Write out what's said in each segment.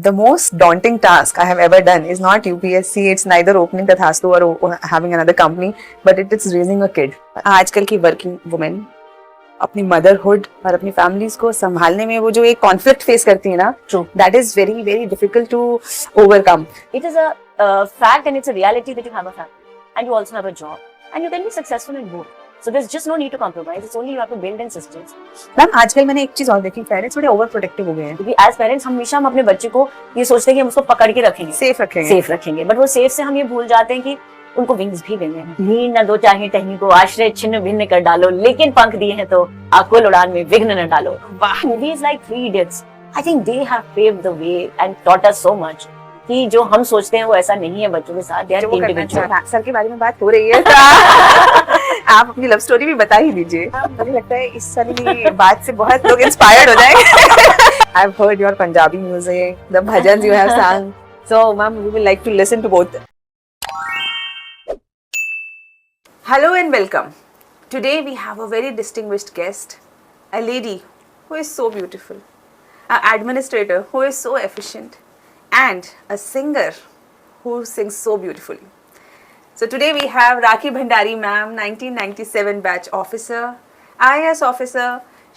The most daunting task I have ever done is not UPSC. It's neither opening Tathastu or having another company, but it is raising a kid. आजकल की working women अपनी motherhood और अपनी families को संभालने में वो जो एक conflict face करती है ना, True. that is very very difficult to overcome. It is a fact and it's a reality that you have a family and you also have a job and you can be successful in both. So there's just no need to compromise. It's only you have to build in systems. Ma'am आजकल मैंने एक चीज और देखी, parents बड़े over protective हो गए हैं, क्योंकि एज पेरेंट्स हमेशा हम अपने बच्चे को ये सोचते हैं कि हम उसको पकड़ के रखेंगे, सेफ रखेंगे, बट वो सेफ से हम ये भूल जाते हैं कि उनको विंग्स भी देंगे। नींद न दो चाहे टहनी को, आश्रय छिन्न भिन्न कर डालो, लेकिन पंख दिए हैं तो आकुल उड़ान में विघ्न न डालो। Movies like three idiots, I think they have paved the way and taught us so much कि जो हम सोचते हैं वो ऐसा नहीं है बच्चों के साथ। They are individual. सर के बारे में बात हो रही है आप अपनी लव स्टोरी भी बता ही दीजिए। मुझे लगता है इस सारी बात से बहुत लोग इंस्पायर्ड हो जाएंगे। I've heard your Punjabi music, the bhajans you have sung. So, ma'am, we would like to listen to both. Hello and welcome. Today we have a very distinguished guest, a lady who is so beautiful, an administrator who is so efficient, and a singer who sings so beautifully. So today we have Rakhi Bhandari ma'am, 1997 batch officer, IAS officer.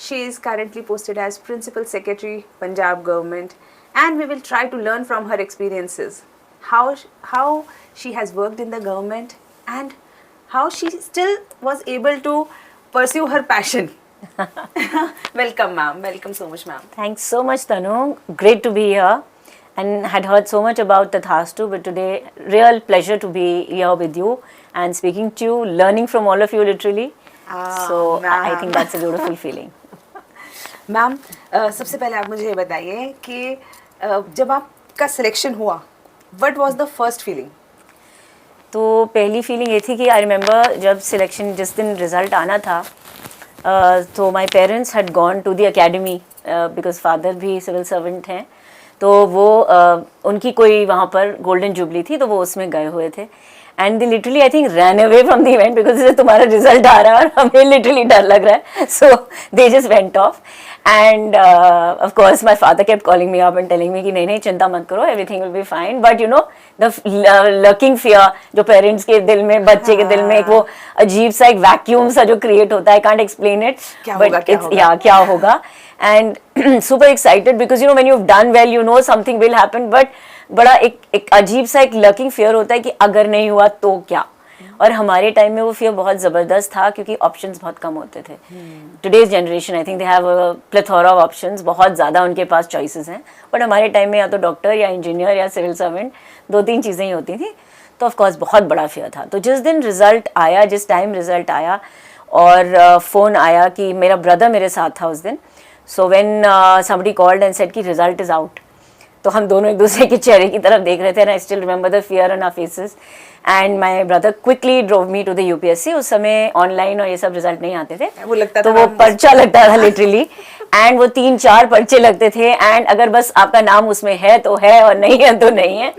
She is currently posted as Principal Secretary, Punjab Government, and we will try to learn from her experiences, how she has worked in the government and how she still was able to pursue her passion. Welcome ma'am, welcome so much ma'am. Thanks so much Tanu, great to be here. And had heard so much about Tathastu, but today real pleasure to be here with you and speaking to you, learning from all of you literally. So I think that's a beautiful feeling. Ma'am सबसे पहले आप मुझे ये बताइए कि जब आपका selection हुआ, what was the first feeling? तो पहली फीलिंग ये थी कि आई रिमेंबर जब सिलेक्शन जिस दिन रिजल्ट आना था, तो my parents had gone to the academy because father भी सिविल सर्वेंट हैं, तो वो उनकी कोई वहाँ पर गोल्डन जुबली थी तो वो उसमें गए हुए थे and they literally I think run away from the event because तुम्हारा रिजल्ट आ रहा है और हमें लिटरली डर लग रहा है, so they just went off and of course my father kept calling me up and telling me कि नहीं चिंता मत करो, everything will be fine, but you know the lurking fear जो पेरेंट्स के दिल में, बच्चे के दिल में एक वो अजीब सा एक वैक्यूम सा जो क्रिएट होता है, I can't explain it, but it's या क्या होगा and super excited because you know when you've done well you know something will happen, but बड़ा एक अजीब सा एक लर्किंग फियर होता है कि अगर नहीं हुआ तो क्या, और हमारे टाइम में वो फियर बहुत ज़बरदस्त था क्योंकि ऑप्शंस बहुत कम होते थे। Today's generation I think they have a plethora of options, बहुत ज़्यादा उनके पास चॉइसेस हैं, बट हमारे टाइम में या तो डॉक्टर या इंजीनियर या सिविल सर्वेंट, दो तीन चीज़ें ही होती थी, तो ऑफकोर्स बहुत बड़ा फियर था। तो जिस दिन रिज़ल्ट आया, जिस टाइम रिज़ल्ट आया और फ़ोन आया कि मेरा ब्रदर मेरे साथ था उस दिन, so when somebody called and said कि result is out, तो हम दोनों एक दूसरे के चेहरे की तरफ देख रहे थे, and I still remember the fear on our faces, and my brother quickly drove me to the UPSC. उस समय ऑनलाइन और ये सब रिजल्ट नहीं आते थे, वो लगता तो था वो पर्चा लगता था लिटरली, एंड वो 3-4 पर्चे लगते थे, एंड अगर बस आपका नाम उसमें है तो है और नहीं है तो नहीं है।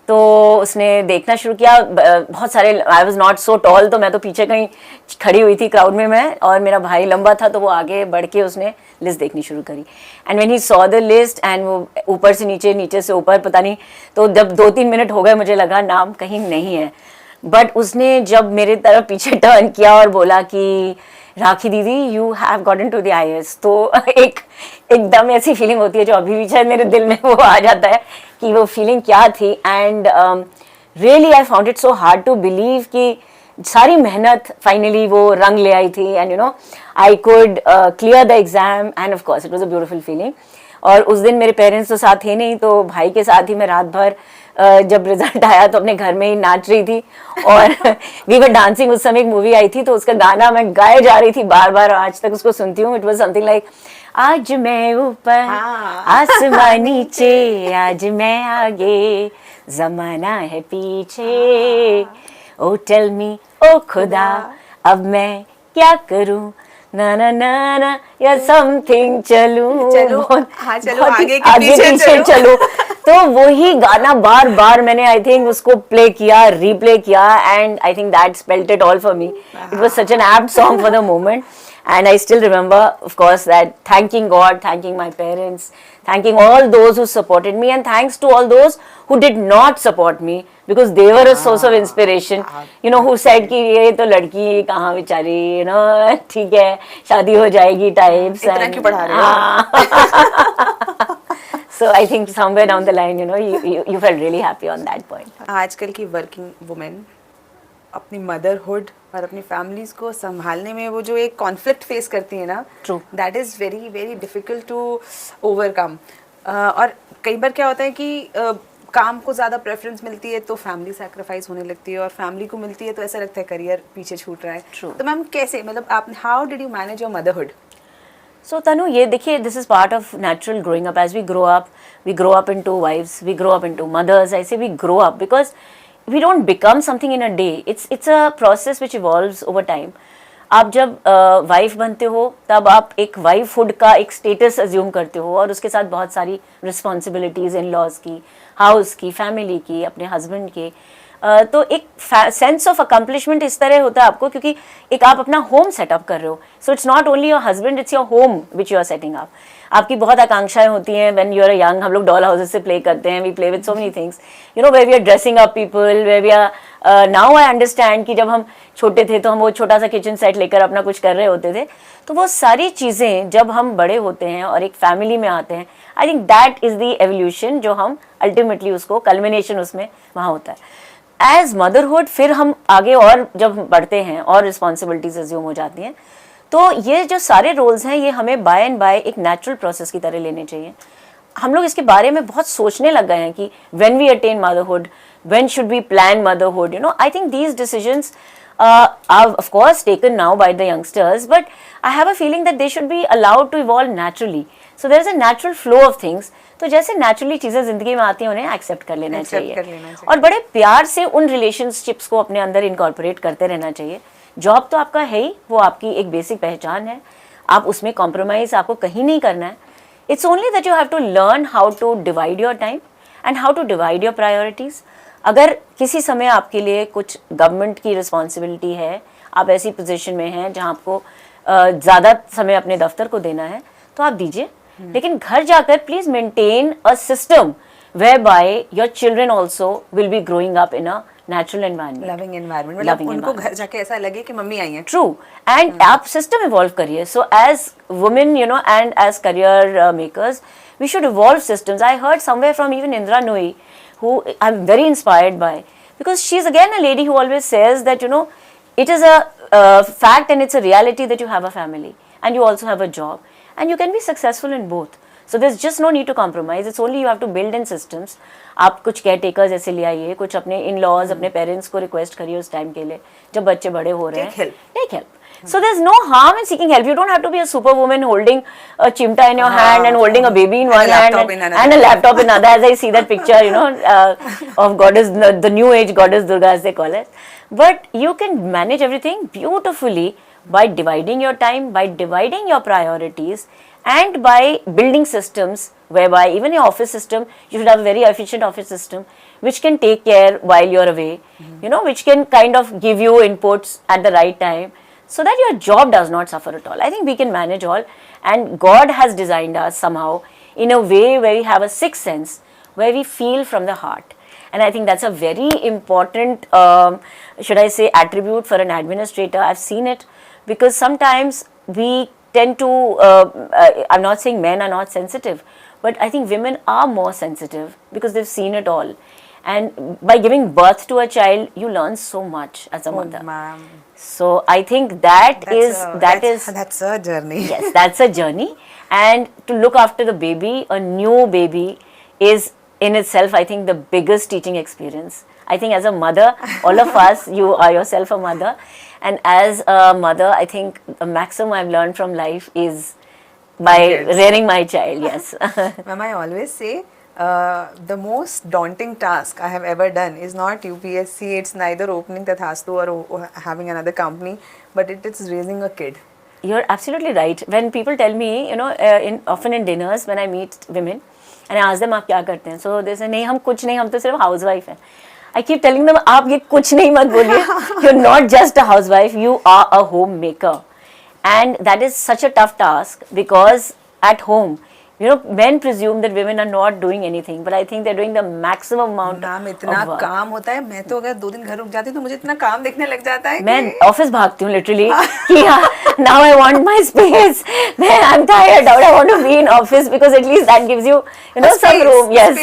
तो उसने देखना शुरू किया, बहुत सारे, I was not so tall, तो मैं तो पीछे कहीं खड़ी हुई थी क्राउड में मैं, और मेरा भाई लंबा था तो वो आगे बढ़ के उसने लिस्ट देखनी शुरू करी, and when he saw the list and वो ऊपर से नीचे, नीचे से ऊपर, पता नहीं, तो जब 2-3 मिनट हो गए मुझे लगा नाम कहीं नहीं है, बट उसने जब मेरे तरफ पीछे टर्न किया और बोला कि राखी दीदी you have gotten to the IAS, तो एकदम ऐसी फीलिंग होती है जो अभी भी शायद मेरे दिल में वो आ जाता है कि वो फीलिंग क्या थी, and really I found it so hard to believe कि सारी मेहनत फाइनली वो रंग ले आई थी, and you know I could clear the exam, and of course it was a beautiful feeling. और उस दिन मेरे पेरेंट्स तो साथ थे नहीं, तो भाई के साथ ही मैं रात भर जब रिजल्ट आया तो अपने घर में ही नाच रही थी, और वी वर डांसिंग। उस समय एक मूवी आई थी तो उसका गाना मैं गाए जा रही थी बार बार, आज तक उसको सुनती हूँ। इट वाज समथिंग लाइक आज मैं ऊपर आसमां नीचे, आज मैं आगे जमाना है पीछे, ओ टेल मी ओ खुदा अब मैं क्या करूं, ना ना ना ना या समथिंग चलूं, आगे पीछे चलो। तो वही गाना बार बार मैंने आई थिंक उसको प्ले किया, रीप्ले किया, and I think that spelt it all for me. It was such an apt song for the moment, And I still remember, of course, that thanking God, thanking my parents, thanking all those who supported me, and thanks to all those who did not support me, because they were a source of inspiration. You know, who said कि ये तो लड़की कहाँ बेचारी, you know, ठीक है शादी हो जाएगी types. इतना क्यों पढ़ा रहे हो? So I think somewhere down the line, you know, you felt really happy on that point. आजकल की वर्किंग वुमेन अपनी मदरहुड और अपनी फैमिलीज को संभालने में वो जो एक कॉन्फ्लिक्ट फेस करती है ना, True. That is very very difficult to overcome. और कई बार क्या होता है कि काम को ज़्यादा प्रेफरेंस मिलती है तो फैमिली सैक्रिफाइस होने लगती है, और फैमिली को मिलती है तो ऐसा लगता है करियर पीछे छूट रहा है. True. तो मैम कैसे, मतलब आप how did you manage your motherhood? So Tanu, ये देखिए, this is part of natural growing up. As we grow up into wives, we grow up into mothers. I say we grow up because we don't become something in a day. It's a process which evolves over time. आप जब wife बनते हो तब आप एक वाइफहुड का एक status assume करते हो, और उसके साथ बहुत सारी रिस्पॉन्सिबिलिटीज़, इन लॉज की, हाउस की, फैमिली की, अपने हस्बैंड के. तो एक सेंस ऑफ अकम्पलिशमेंट इस तरह होता है आपको, क्योंकि एक आप अपना होम सेटअप कर रहे हो. So it's not only your husband, it's your home which you are setting up. आपकी बहुत आकांक्षाएं होती हैं व्हेन यू आर यंग. हम लोग डॉल हाउसेस से प्ले करते हैं, we play with so many things, you know, where we are dressing up people, where we are now I understand कि जब हम छोटे थे तो हम वो छोटा सा किचन सेट लेकर अपना कुछ कर रहे होते थे. तो वो सारी चीज़ें जब हम बड़े होते हैं और एक फैमिली में आते हैं, I think that is the evolution जो हम अल्टीमेटली उसको कल्मिनेशन उसमें वहाँ होता है. एज मदरहुड फिर हम आगे और जब बढ़ते हैं और रिस्पॉन्सिबिलिटीज अज्यूम हो जाती हैं, तो ये जो सारे रोल्स हैं ये हमें बाय एंड बाय एक नेचुरल प्रोसेस की तरह लेने चाहिए. हम लोग इसके बारे में बहुत सोचने लग गए हैं कि when we attain motherhood, when should we plan motherhood, you know. I think these decisions are of course taken now by the youngsters, but I have a feeling that they should be allowed to evolve naturally. So there is a natural flow of things. तो जैसे naturally चीज़ें जिंदगी में आती हैं उन्हें accept कर लेना चाहिए, और बड़े प्यार से उन रिलेशनशिप्स को अपने अंदर इनकॉर्पोरेट करते रहना चाहिए. जॉब तो आपका है ही, वो आपकी एक बेसिक पहचान है, आप उसमें कॉम्प्रोमाइज़ आपको कहीं नहीं करना है. It's only that you have to learn how to divide your time and how to divide your priorities. अगर किसी समय आपके लिए कुछ गवर्नमेंट की रिस्पॉन्सिबिलिटी है, आप ऐसी पोजीशन में हैं जहां आपको ज़्यादा समय अपने दफ्तर को देना है, तो आप दीजिए. लेकिन घर जाकर please maintain a system where by your children also will be growing up in a natural environment, loving environment, मतलब उनको घर जाके ऐसा लगे कि मम्मी आई है. ट्रू. एंड आप सिस्टम इवॉल्व करिए. So as women, you know, and as career makers, we should evolve systems. I heard somewhere from even Indra Nooyi, who I'm very inspired by, because she's again a lady who always says that, you know, it is a fact and it's a reality that you have a family and you also have a job and you can be successful in both. So there's just no need to compromise. It's only you have to build in systems. आप कुछ care takers ऐसे ले आइए, कुछ अपने in laws, अपने parents को request करिए उस टाइम के लिए जब बच्चे बड़े हो रहे हैं. Take help. So there's no harm in seeking help. You don't have to be a superwoman holding a chimta in your hand and holding a baby in one hand and a laptop in another. As I see that picture, you know, of goddess, the new age goddess Durga, as they call it. But you can manage everything beautifully by dividing your time, by dividing your priorities, and by building systems whereby even your office system, you should have a very efficient office system which can take care while you're away, you know, which can kind of give you inputs at the right time, so that your job does not suffer at all. I think we can manage all, and God has designed us somehow in a way where we have a sixth sense, where we feel from the heart. And I think that's a very important, should I say, attribute for an administrator. I've seen it, because sometimes we tend to, I'm not saying men are not sensitive, but I think women are more sensitive because they've seen it all. And by giving birth to a child, you learn so much as a mother. Ma'am. So I think that's a journey. Yes, that's a journey. And to look after the baby, a new baby, is in itself, I think, the biggest teaching experience. I think as a mother, all of us, you are yourself a mother. And as a mother, I think the maximum I've learned from life is by rearing my child, yes. Ma'am, I always say, the most daunting task I have ever done is not UPSC, it's neither opening Tathastu or having another company, but it is raising a kid. You're absolutely right. When people tell me, you know, often in dinners when I meet women and I ask them आप क्या करते हैं, so they say नहीं हम कुछ नहीं, हम तो सिर्फ housewife हैं. I keep telling them आप ये कुछ नहीं मत बोलिए. You're not just a housewife, you are a homemaker. and that is such a tough task because at home, you know, men presume that women are not doing anything, but I think they're doing the maximum amount ma'am इतना of work. काम होता है, मैं तो अगर 2 दिन घर रुक जाती तो मुझे इतना काम देखने लग जाता है मैं कि ऑफिस भागती हूँ लिटरली कि now I want my space, मैं I am tired, I want to be in office because at least that gives you you know some room, yes,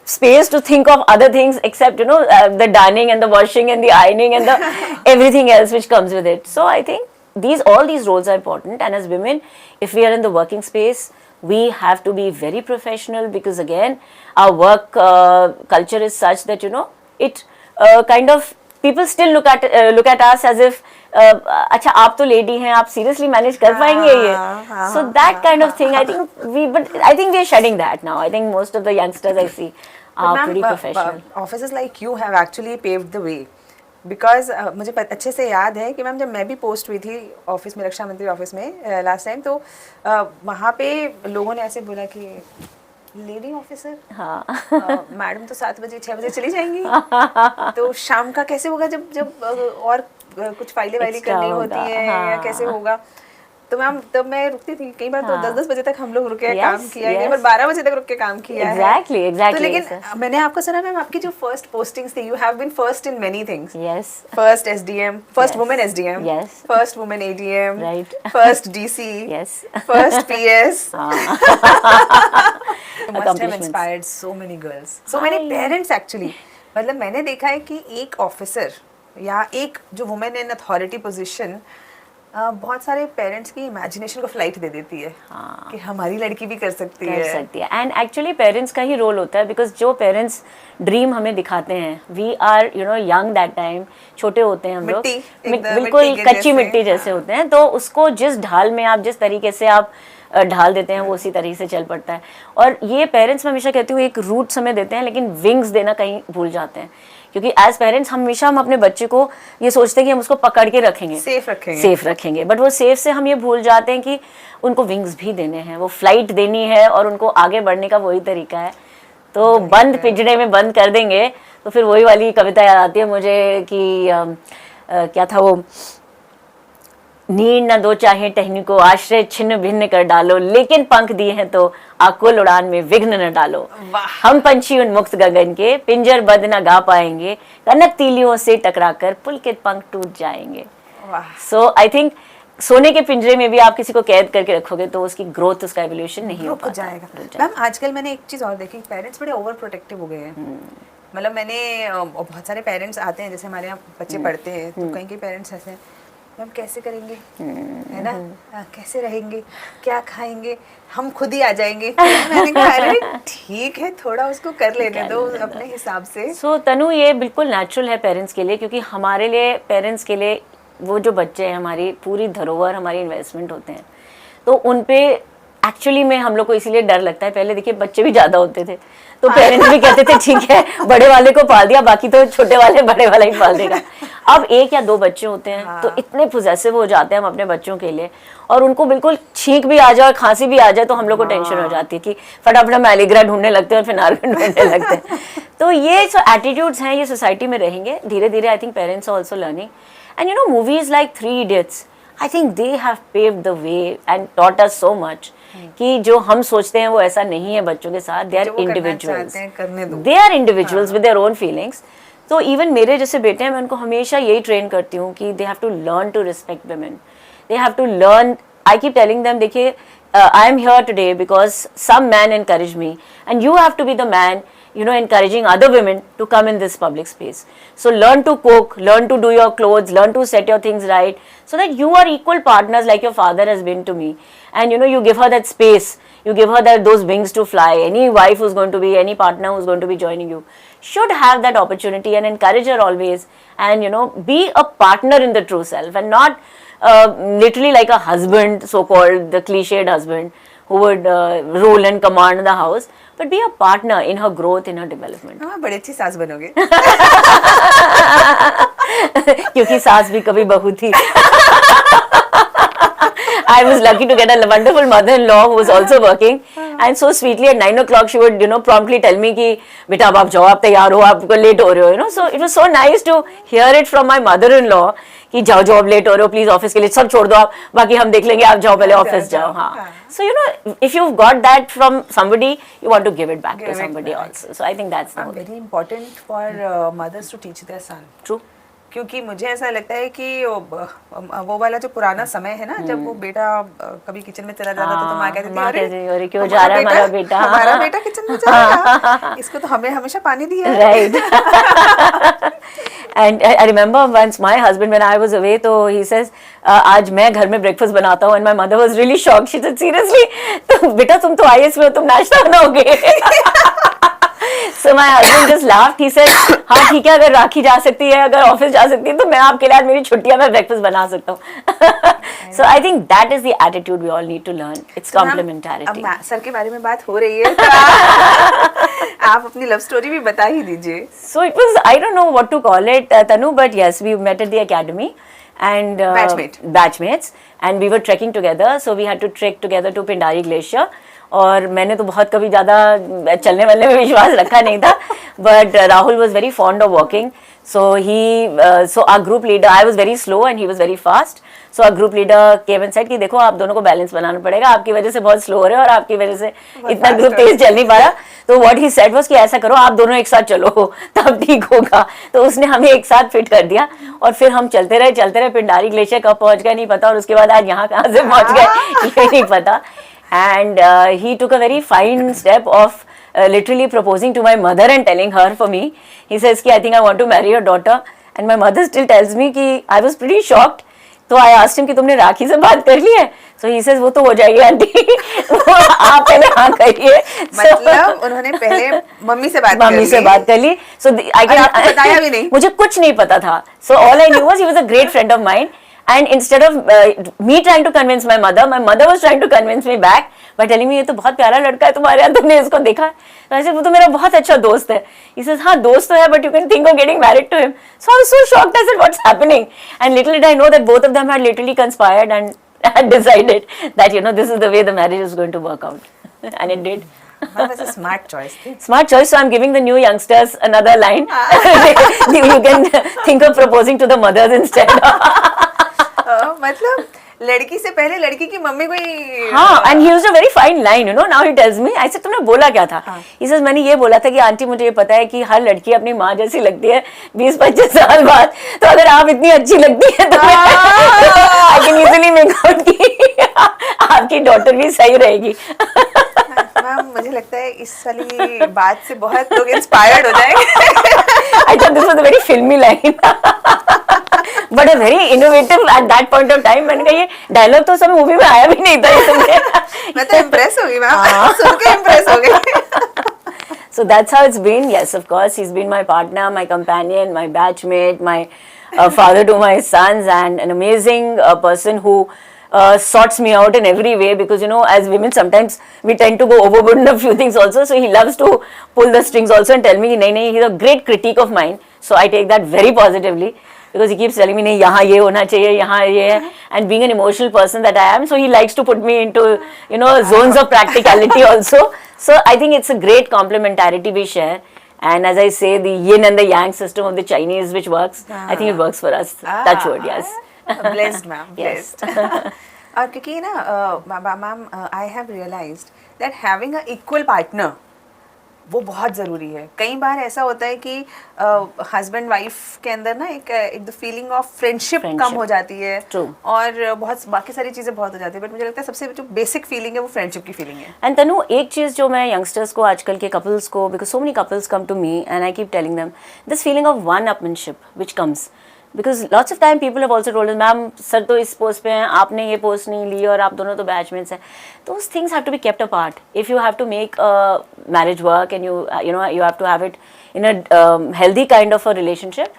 space to think of other things except, you know, the dining and the washing and the ironing and the everything else which comes with it. So I think all these roles are important, and as women, if we are in the working space, we have to be very professional because again our work culture is such that, you know, it kind of people still look at us as if अच्छा आप तो lady हैं, आप seriously manage कर पाएंगे ये, so that kind of thing I think we are shedding that now. I think most of the youngsters I see are pretty professional. Offices like you have actually paved the way because मुझे अच्छे से याद है कि ma'am जब मैं भी post हुई थी ऑफिस में, रक्षा मंत्री ऑफिस में लास्ट टाइम, तो वहाँ पे लोगों ने ऐसे बोला कि लेडी ऑफिसर, हाँ मैडम तो 7 बजे 6 बजे चली जाएंगी तो शाम का कैसे होगा जब और कुछ फाइलें वाइलें करनी होती है, हाँ, या कैसे होगा। तो मैम तब मैं रुकती थी, कई बार तो 10-10 बजे तक हम लोग रुके काम किया है, कई बार 12 बजे तक रुक के काम किया है। एग्जैक्टली तो लेकिन मैंने आपको सुना मैम, आपकी जो फर्स्ट पोस्टिंग्स थी, you have been first in many things. Yes, first SDM, first women SDM, yes, first women ADM, right, first DC, yes, first PS. must have inspired so many girls, so many parents actually। मतलब मैंने देखा है कि एक officer या एक जो women in authority position बहुत सारे पेरेंट्स की इमेजिनेशन को फ्लाइट दे देती है, हाँ, कि हमारी लड़की भी कर सकती है। एंड एक्चुअली पेरेंट्स का ही रोल होता है बिकॉज जो पेरेंट्स ड्रीम हमें दिखाते हैं, we are you know young that time, छोटे होते हैं हम लोग, बिल्कुल कच्ची मिट्टी जैसे होते हैं, तो उसको जिस ढाल में आप, जिस तरीके से आप ढाल देते हैं वो उसी तरीके से चल पड़ता है। और ये पेरेंट्स मैं हमेशा कहती हूँ एक रूट्स हमें देते हैं लेकिन विंग्स देना कहीं भूल जाते हैं, क्योंकि एज पेरेंट्स हमेशा हम अपने बच्चे को ये सोचते हैं कि हम उसको पकड़ के रखेंगे, सेफ रखेंगे, बट वो सेफ से हम ये भूल जाते हैं कि उनको विंग्स भी देने हैं, वो फ्लाइट देनी है और उनको आगे बढ़ने का वही तरीका है। तो बंद पिंजरे में बंद कर देंगे तो फिर वही वाली कविता याद आती है मुझे कि क्या था वो, नीड न दो चाहे टहनी को, आश्रय छिन्न भिन्न कर डालो, लेकिन पंख दिए हैं तो आकुल उड़ान में विघ्न न डालो। हम पंछी उन्मुक्त गगन के, पिंजर बद न गा पाएंगे, कनक तीलियों से टकराकर पुलकित पंख टूट जाएंगे। सो आई थिंक सोने के पिंजरे में भी आप किसी को कैद करके रखोगे तो उसकी ग्रोथ, उसका एवोल्यूशन नहीं हो जाएगा। मैम आजकल मैंने एक चीज़ और देखी, पेरेंट्स बड़े ओवर प्रोटेक्टिव हो गए हैं। मतलब मैंने बहुत सारे पेरेंट्स आते हैं, जैसे हमारे यहाँ बच्चे पढ़ते हैं तो कहीं के पेरेंट्स ऐसे हैं, मैम कैसे करेंगे, है ना, कैसे रहेंगे, क्या खाएंगे, हम खुद ही आ जाएंगे। मैंने कहा अरे ठीक है, थोड़ा उसको कर लेने दो अपने हिसाब से। सो तनु ये बिल्कुल नेचुरल है पेरेंट्स के लिए, क्योंकि हमारे लिए, पेरेंट्स के लिए वो जो बच्चे हैं हमारी पूरी धरोहर, हमारी इन्वेस्टमेंट होते हैं, तो उन पे एक्चुअली में हम लोग को इसीलिए डर लगता है। पहले देखिए बच्चे भी ज़्यादा होते थे तो पेरेंट्स भी कहते थे ठीक है बड़े वाले को पाल दिया, बाकी तो छोटे वाले बड़े वाला ही पाल देगा। अब 1 या 2 बच्चे होते हैं, हाँ, तो इतने पोजेसिव हो जाते हैं हम अपने बच्चों के लिए, और उनको बिल्कुल छींक भी आ जाए, खांसी भी आ जाए तो हम लोग को टेंशन हो जाती है कि फटाफट हम एलिग्रा ढूंढने लगते हैं और फिर नार्गन ढूंढने लगते हैं। तो ये जो एटीट्यूड्स हैं ये सोसाइटी में रहेंगे धीरे धीरे। I think parents are also learning, and you know movies like 3 Idiots, I think they have paved the way and taught us so much कि जो हम सोचते हैं वो ऐसा नहीं है बच्चों के साथ। They are individuals, they are individuals with their own feelings. तो इवन मेरे जैसे बेटे हैं, मैं उनको हमेशा यही ट्रेन करती हूँ कि they have to learn to respect women, they have to learn. I keep telling them, देखिए I am here today because some man encourage me and you have to be the man, you know, encouraging other women to come in this public space. So learn to cook, learn to do your clothes, learn to set your things right, so that you are equal partners like your father has been to me. And you know, you give her that space, you give her those wings to fly. Any wife who's going to be, any partner who's going to be joining you should have that opportunity, and encourage her always, and you know, be a partner in the true self, and not literally like a husband, so called the cliched husband who would rule and command the house, but be a partner in her growth, in her development. हाँ, बड़ी अच्छी सास बनोगे। क्योंकि सास भी कभी बहू थी। I was lucky to get a wonderful mother-in-law who was also working, and so sweetly at 9 o'clock she would, promptly tell me कि बेटा अब आप जाओ, आप तैयार हो, आपको लेट हो रहे हो, So it was so nice to hear it from my mother-in-law कि जाओ जाओ अब लेट हो रहे हो, प्लीज ऑफिस के लिए सब छोड़ दो आप, बाकी हम देख लेंगे, आप जाओ पहले ऑफिस जाओ. हाँ. So if you've got that from somebody, you want to give it back to somebody also. So I think that's the whole thing. Very important for mothers to teach their son. True. क्योंकि मुझे ऐसा लगता है कि वो वाला जो पुराना समय है ना, जब वो बेटा कभी किचन में चला जाता तो माँ कहती थी अरे क्यों जा रहा है हमारा बेटा किचन में चला गया, इसको तो हमें हमेशा पानी दिया है. Right. And I remember once my husband, when I was away, तो he says आज मैं घर में breakfast बनाता हूँ, and my mother was really shocked. She said seriously, तो बेटा तुम तो IAS में हो, तुम नाश्ता बनाओगे. So my husband just laughed. He said, हाँ ठीक है, अगर राखी जा सकती है, अगर ऑफिस जा सकती है, तो मैं आपके लिए आज मेरी छुट्टियां मैं ब्रेकफास्ट बना सकता हूँ. So I think that is the attitude we all need to learn. It's complementarity. अब सर के बारे में बात हो रही है, तो आप अपनी लव स्टोरी भी बता ही दीजिए. So it was, I don't know what to call it, Tanu, but yes, we met at the academy and batchmates, and we were trekking together. So we had to trek together to Pindari Glacier. और मैंने तो बहुत कभी ज़्यादा चलने वालने में विश्वास रखा नहीं था, but Rahul was very fond of walking. So our group leader, I was very slow and he was very fast. So our group leader came and said कि देखो आप दोनों को बैलेंस बनाना पड़ेगा, आपकी वजह से बहुत स्लो हो रहे हो और आपकी वजह से इतना ग्रुप तेज चल नहीं पा रहा. तो what he said was कि ऐसा करो, आप दोनों एक साथ चलो तब ठीक होगा. तो उसने हमें एक साथ फिट कर दिया और फिर हम चलते रहे. पिंडारी ग्लेशियर कब पहुंच गए नहीं पता, और उसके बाद आज यहाँ कहाँ से पहुंच गए ये नहीं पता. And he took a very fine step of literally proposing to my mother and telling her for me. He says कि I think I want to marry your daughter, and my mother still tells me कि I was pretty shocked. तो I asked him कि तुमने राखी से बात कर ली है? So he says वो तो हो जाएगी आंटी, आप पहले हाँ करिए. मतलब उन्होंने पहले मम्मी से बात कर ली. So आपको बताया भी नहीं? मुझे कुछ नहीं पता था. So all I knew was he was a great friend of mine. And instead of me trying to convince my mother was trying to convince me back by telling me ये तो बहुत प्यारा लड़का है तुम्हारे यहाँ, तुमने इसको देखा. तो ऐसे वो तो मेरा बहुत अच्छा दोस्त है. He says हाँ दोस्त तो है, but you can think of getting married to him. So I was so shocked. I said what's happening? And little did I know that both of them had literally conspired and had decided that this is the way the marriage is going to work out. And it did. That was a smart choice. Smart choice. So I'm giving the new youngsters another line. You can think of proposing to the mothers instead. मतलब लड़की से पहले लड़की की mummy को ही. हाँ, and he used a very fine line, now he tells me. I said तुमने बोला क्या था? He says मैंने ये बोला था कि आंटी मुझे ये पता है कि हर लड़की अपनी माँ जैसी लगती है 20-25 साल बाद, तो अगर आप इतनी अच्छी लगती है तो I can easily make out कि आपकी डॉटर भी सही रहेगी. मैम मुझे लगता है इस वाली बात से बहुत लोग इंस्पायर्ड हो जाएंगे. I thought this was a very filmy line. But a very innovative at that point of time. मैंने कहा ये डायलॉग तो सब मूवी में आया भी नहीं था इसमें. मैं तो इम्प्रेस हो गई मैम, सुन के इम्प्रेस हो गई. So that's how it's been. Yes, of course, he's been my partner, my companion, my batchmate, my father to my sons, and an amazing person who sorts me out in every way, because as women sometimes we tend to go overboard in a few things also. So he loves to pull the strings also and tell me nahi, he's a great critique of mine. So I take that very positively, because he keeps telling me nahi yahan ye hona chahiye, yahan ye hai. And being an emotional person that I am, so he likes to put me into zones of practicality also. So I think it's a great complementarity we share. And as I say, the yin and the yang system of the Chinese which works, I think it works for us. Touch wood, yes. Blessed ma'am, Yes. blessed. और क्योंकि ma'am I have realised that having a equal partner वो बहुत ज़रूरी है. कई बार ऐसा होता है कि हस्बैंड वाइफ के अंदर ना एक द फीलिंग ऑफ फ्रेंडशिप कम हो जाती है. True. और बहुत बाकी सारी चीज़ें बहुत हो जाती है, बट मुझे लगता है सबसे जो बेसिक फीलिंग है वो फ्रेंडशिप की फीलिंग है. एंड तनु, एक चीज़ जो मैं यंगस्टर्स को, आजकल के कपल्स को, because so many couples come to me and I keep telling them this feeling of one upmanship which comes, because lots of time people have also told us, ma'am sir तो इस post पे हैं, आपने ये post नहीं ली और आप दोनों तो बैचमेट्स हैं. Those things have to be kept apart if you have to make a marriage work, and you have to have it in a healthy kind of a relationship.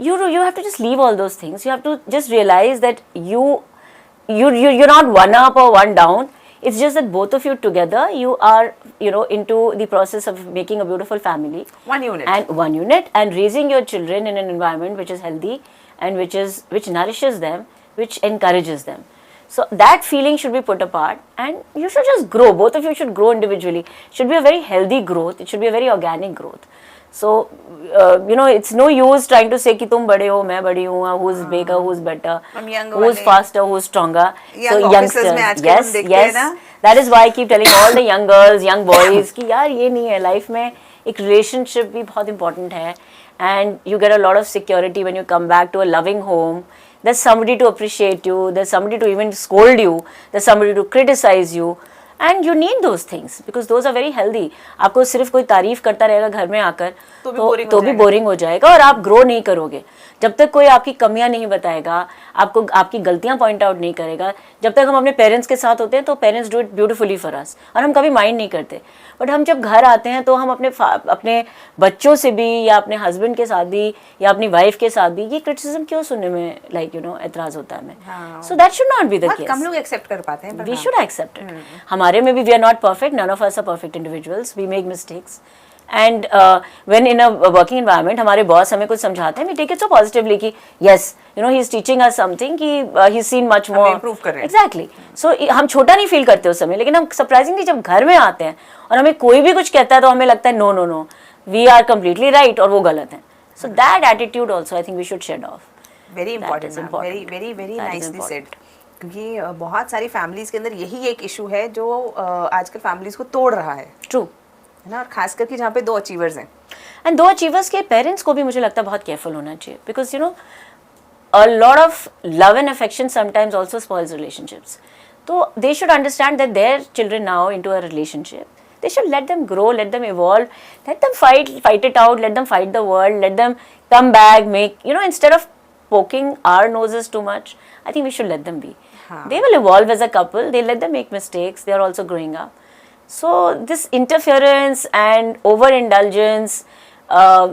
You have to just leave all those things. You have to just realize that you're not one up or one down. It's just that both of you together, you are into the process of making a beautiful family, one unit, and raising your children in an environment which is healthy and which nourishes them, which encourages them. So that feeling should be put apart, and you should just grow. Both of you should grow individually. Should be a very healthy growth. It should be a very organic growth. So it's no use trying to say कि तुम बड़े हो मैं बड़ी हूँ, who's bigger, who's better, who's faster, who's stronger. So youngsters, yes. That is why I keep telling all the young girls, young boys कि यार ये नहीं है लाइफ में, एक relationship भी बहुत important है, and you get a lot of security when you come back to a loving home. There's somebody to appreciate you, there's somebody to even scold you, there's somebody to criticize you, and you need those things because those are very healthy. आपको सिर्फ कोई तारीफ करता रहेगा घर में आकर तो भी बोरिंग हो जाएगा और आप ग्रो नहीं करोगे. जब तक कोई आपकी कमियां नहीं बताएगा, आपको आपकी गलतियां पॉइंट आउट नहीं करेगा, जब तक हम अपने पेरेंट्स के साथ होते हैं तो parents do it beautifully for us और हम कभी माइंड नहीं करते. बट हम जब घर आते हैं तो हम अपने बच्चों से भी या अपने हस्बैंड के साथ भी या अपनी वाइफ के साथ भी ये क्रिटिसिज्म क्यों सुनने में एतराज होता है हमें. So that should not be the case. कम लोग एक्सेप्ट कर पाते हैं. We should accept it. हमारे में भी we are not perfect. None of us are perfect individuals. We make mistakes. And when in a working environment हमारे boss हमें कुछ समझाते हैं, we take it so positively कि yes he is teaching us something कि he is seen much more. Exactly. So हम छोटा नहीं फील करते उस समय, लेकिन हम सरप्राइजिंगली जब घर में आते हैं और हमें कोई भी कुछ कहता है तो हमें लगता है no no no we are completely right और वो गलत है. So that attitude also I think we should shed off. Very important, very very very nicely said. क्योंकि बहुत सारी फैमिलीज के अंदर यही एक इशू है जो आजकल फैमिलीज को तोड़ रहा है. ट्रू है ना. और खास करके जहाँ पे 2 अचीवर्स हैं. एंड 2 अचीवर्स के पेरेंट्स को भी मुझे लगता है बहुत केयरफुल होना चाहिए because a lot of love and affection sometimes also spoils relationships. So they should understand that their children now into a relationship, they should let them grow, let them evolve, let them fight it out, let them fight the world, let them come back, make, instead of poking our noses too much, I think we should let them be. They will evolve as a couple, they let them make mistakes, they are also growing up. So this interference and overindulgence,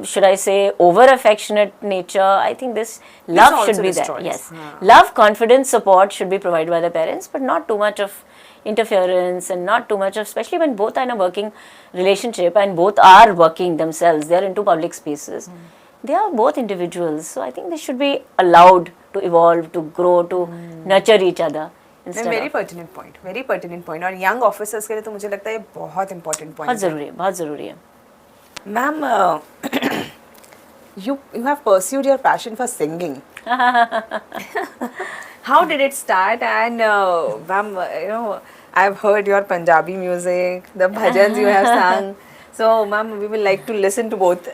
should I say over affectionate nature, I think this love should be there. Yes. Love, confidence, support should be provided by the parents, but not too much of interference and not too much of, especially when both are in a working relationship and both are working themselves, they are into public spaces. They are both individuals, so I think they should be allowed to evolve, to grow, to nurture each other. Very pertinent point, very pertinent point. और young officers के लिए तो मुझे लगता है ये बहुत important point. बहुत ज़रूरी है, बहुत ज़रूरी है. Ma'am, you have pursued your passion for singing. How did it start? And ma'am, I've heard your Punjabi music, the bhajans you have sung. So ma'am, we will like to listen to both.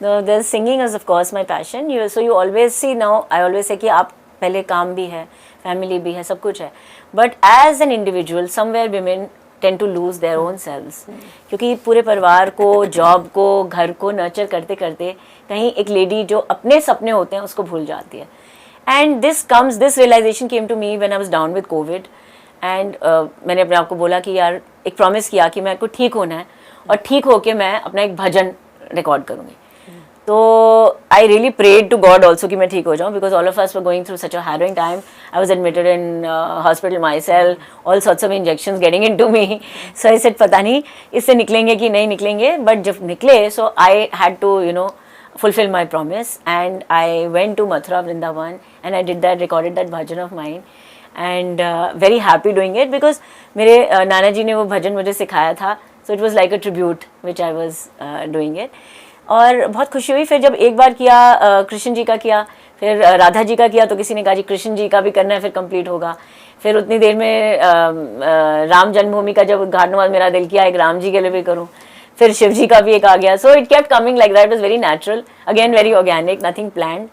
No, the singing is of course my passion. So you always see now, I always say कि आप पहले काम भी है, family भी है, सब कुछ है. But as an individual somewhere women tend to lose their own selves, क्योंकि पूरे परिवार को, जॉब को, घर को नर्चर करते करते कहीं एक लेडी जो अपने सपने होते हैं उसको भूल जाती है. And this realisation came to me when I was down with Covid. एंड मैंने अपने आप को बोला कि यार एक प्रॉमिस किया कि मेरे को ठीक होना है और ठीक होके मैं अपना एक भजन रिकॉर्ड करूँगी. तो I really prayed to God also कि मैं ठीक हो जाऊँ, because all of us were going through such a harrowing time. I was admitted in hospital myself, all sorts of injections getting into me. So I said पता नहीं इससे निकलेंगे कि नहीं निकलेंगे. बट जब निकले, so I had to fulfill my promise, and I went to Mathura Vrindavan and I did that, recorded that bhajan of mine, and very happy doing it because मेरे नाना जी ने वो भजन मुझे सिखाया था. So it was like a tribute which I was doing it. और बहुत खुशी हुई. फिर जब एक बार किया, कृष्ण जी का किया, फिर राधा जी का किया, तो किसी ने कहा जी कृष्ण जी का भी करना है, फिर कंप्लीट होगा. फिर उतनी देर में राम जन्मभूमि का जब उद्घाटन हुआ, मेरा दिल किया एक राम जी के लिए भी करूँ. फिर शिव जी का भी एक आ गया. So it kept coming like that. It was very natural, again very organic, nothing planned.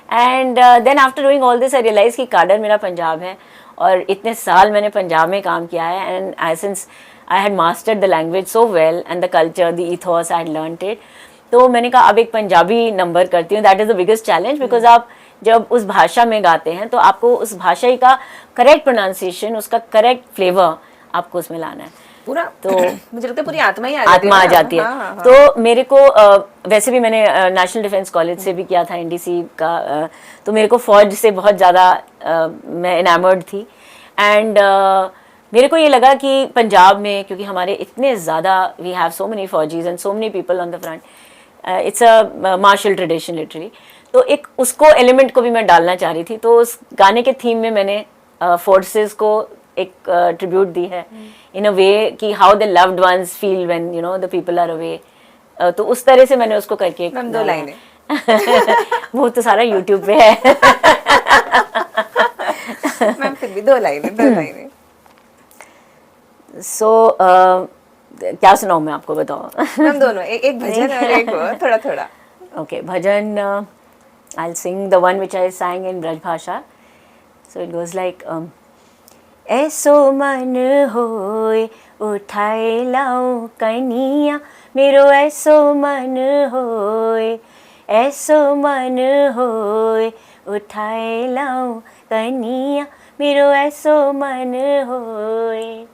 And then after doing all this I realise कि काडर मेरा पंजाब है और इतने साल मैंने पंजाब में काम किया है. And I since I had mastered the language so well and the culture, the ईथॉस, I had learned it. तो मैंने कहा अब एक पंजाबी नंबर करती हूँ. That is the biggest challenge, because आप जब उस भाषा में गाते हैं तो आपको उस भाषा का करेक्ट प्रोनाउंसिएशन, उसका करेक्ट फ्लेवर आपको उसमें लाना है. पूरा तो मुझे लगता है पूरी आत्मा ही आ जाती है. तो मेरे को वैसे भी मैंने नेशनल डिफेंस कॉलेज से भी किया था, एनडीसी का. तो मेरे को फौज से बहुत ज़्यादा मैं इनामर्ड थी. एंड मेरे को ये लगा कि पंजाब में, क्योंकि हमारे इतने ज़्यादा, we have so many faujis and so many people on the front, it's a martial tradition literally. तो एक उसको एलिमेंट को भी मैं डालना चाह रही थी, तो उस गाने के थीम में मैंने फोर्सेस को एक ट्रिब्यूट दी है इन अ वे कि how the loved ones feel when you know the people are away. तो उस तरह से मैंने उसको करके एक मैम 2 लाइनें। वो तो सारा यूट्यूब पे है। मैम फिर भी 2 लाइनें 2 लाइनें। सो क्या सुनाऊं मैं आपको, बताओ। मैम दोनों, एक भजन और एक वो, थोड़ा थोड़ा। Okay, bhajan, I'll sing the one which I sang in Braj Bhasha. So it goes like, ऐसो मन होए उठाए लाऊं कनिया मेरो, ऐसो मन होए, ऐसो मन होए उठाए लाऊं कनिया मेरो, ऐसो मन होए।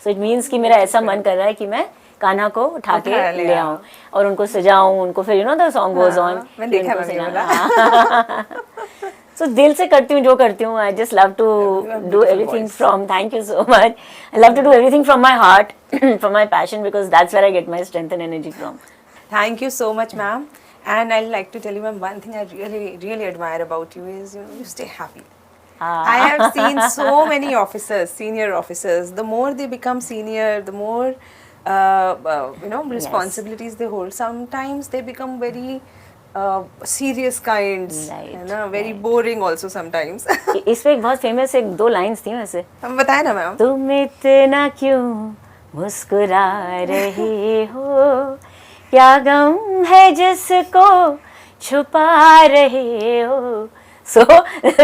So it means कि मेरा ऐसा मन कर रहा है कि मैं कान्हा को उठा के ले आऊं और उनको सजाऊं, उनको फिर you know the song goes on. मैं देखा मैंने बोला। सो दिल से करती हूँ जो करती हूँ। I just love to do everything from, thank you so much, I love to do everything from my heart, from my passion, because that's where I get my strength and energy from. Thank you so much, ma'am. And I'd like to tell you, ma'am, one thing I really admire about you is, you know, you stay happy. I have seen so many officers, senior officers. The more they become senior, the more you know, responsibilities they hold. Sometimes they become very serious kinds, Right, है ना, very boring also sometimes. इस पे एक बहुत famous एक 2 lines थी वैसे। हम बताए ना मैम। तुम इतना क्यों मुस्कुरा रहे हो, क्या गम है जिसको छुपा रहे हो। So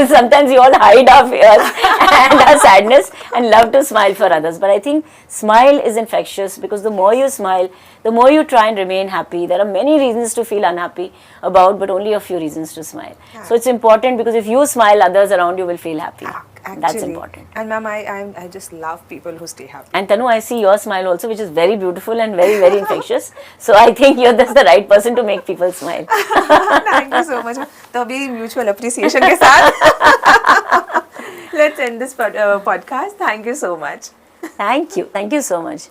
sometimes we all hide our fears and our sadness and love to smile for others. But I think smile is infectious, because the more you smile, the more you try and remain happy. There are many reasons to feel unhappy about, but only a few reasons to smile. So it's important, because if you smile, others around you will feel happy. Actually, That's important. And ma'am, I just love people who stay happy. And Tanu, I see your smile also, which is very beautiful and very, very infectious. So I think you're just the right person to make people smile. Thank you so much. तो अभी mutual appreciation के साथ let's end this podcast. Thank you so much. Thank you so much.